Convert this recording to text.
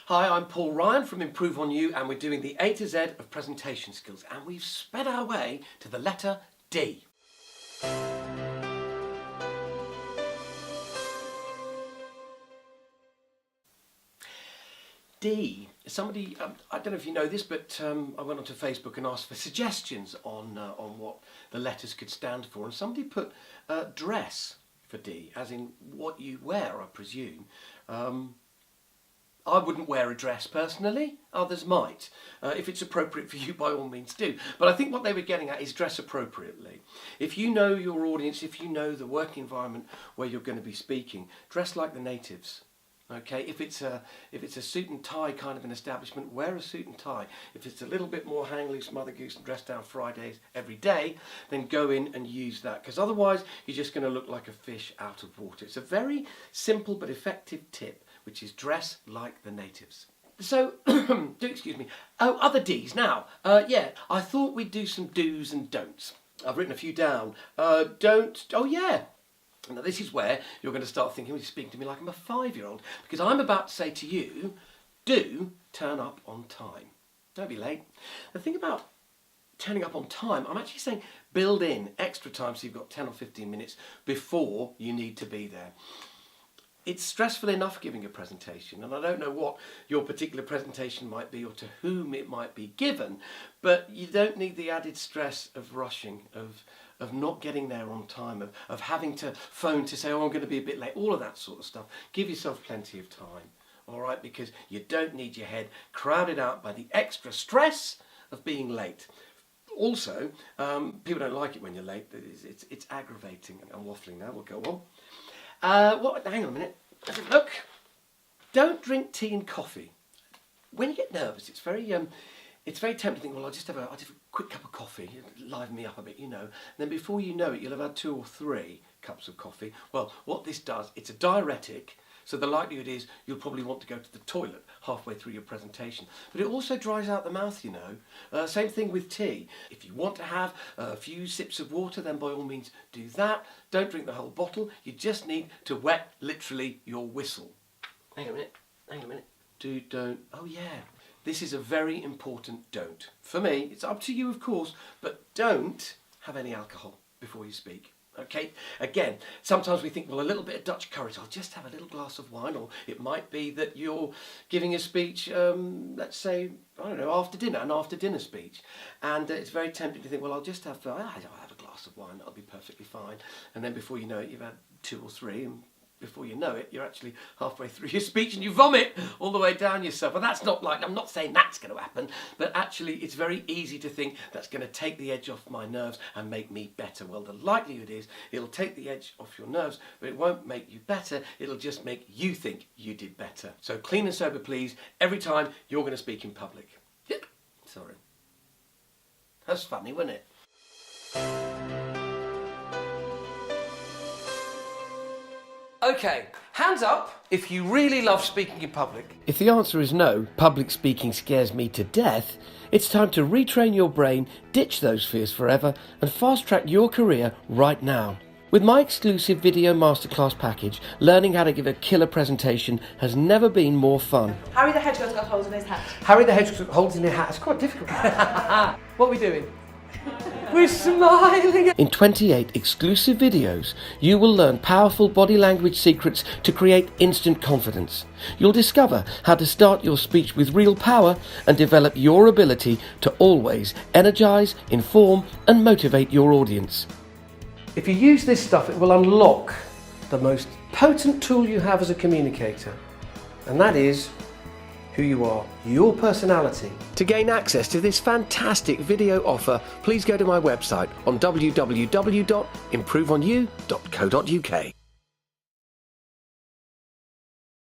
Hi, I'm Paul Ryan from Improve On You, and we're doing the A to Z of presentation skills, and we've sped our way to the letter D. D. Somebody, I don't know if you know this, but I went onto Facebook and asked for suggestions on what the letters could stand for, and somebody put dress for D, as in what you wear, I presume. I wouldn't wear a dress personally, others might. If it's appropriate for you, by all means do. But I think what they were getting at is dress appropriately. If you know your audience, if you know the working environment where you're going to be speaking, dress like the natives. Okay, if it's a suit and tie kind of an establishment, wear a suit and tie. If it's a little bit more hang loose, Mother Goose and dress down Fridays every day, then go in and use that, because otherwise you're just going to look like a fish out of water. It's a very simple but effective tip, which is dress like the natives. So, excuse me. Oh, other D's now. Yeah, I thought we'd do some do's and don'ts. I've written a few down. Oh yeah. Now this is where you're going to start thinking, well, you're speaking to me like I'm a 5-year-old, because I'm about to say to you, do turn up on time. Don't be late. The thing about turning up on time, I'm actually saying build in extra time so you've got 10 or 15 minutes before you need to be there. It's stressful enough giving a presentation, and I don't know what your particular presentation might be or to whom it might be given, but you don't need the added stress of rushing, of not getting there on time, of having to phone to say, oh, I'm going to be a bit late, all of that sort of stuff. Give yourself plenty of time, all right, because you don't need your head crowded out by the extra stress of being late. Also, people don't like it when you're late. It's aggravating. I'm waffling now, we'll go on. Hang on a minute. Let's have a look. Don't drink tea and coffee. When you get nervous, it's very tempting to think, well, I'll just have a quick cup of coffee, liven me up a bit, you know. And then before you know it, you'll have had 2 or 3 cups of coffee. Well, what this does, it's a diuretic, so the likelihood is you'll probably want to go to the toilet halfway through your presentation. But it also dries out the mouth, you know. Same thing with tea. If you want to have a few sips of water, then by all means do that. Don't drink the whole bottle. You just need to wet, literally, your whistle. Hang on a minute. Don't. Oh yeah. This is a very important don't. For me, it's up to you, of course, but don't have any alcohol before you speak. Okay, again, sometimes we think, well, a little bit of Dutch courage, I'll just have a little glass of wine, or it might be that you're giving a speech, let's say, I don't know, an after dinner speech, and it's very tempting to think, well, I'll have a glass of wine, that'll be perfectly fine, and then before you know it, you've had 2 or 3, and before you know it, you're actually halfway through your speech and you vomit all the way down yourself. And that's not like, I'm not saying that's going to happen, but actually it's very easy to think that's going to take the edge off my nerves and make me better. Well, the likelihood is it'll take the edge off your nerves, but it won't make you better. It'll just make you think you did better. So clean and sober, please, every time you're going to speak in public. Sorry. That's funny, wasn't it? Okay, hands up if you really love speaking in public. If the answer is no, public speaking scares me to death, it's time to retrain your brain, ditch those fears forever, and fast-track your career right now. With my exclusive video masterclass package, learning how to give a killer presentation has never been more fun. Harry the Hedgehog's got holes in his hat. Harry the Hedgehog holds in his hat. It's quite difficult. What are we doing? We're smiling. In 28 exclusive videos, you will learn powerful body language secrets to create instant confidence. You'll discover how to start your speech with real power and develop your ability to always energize, inform, and motivate your audience. If you use this stuff, it will unlock the most potent tool you have as a communicator, and that is who you are, your personality. To gain access to this fantastic video offer, please go to my website on www.improveonyou.co.uk.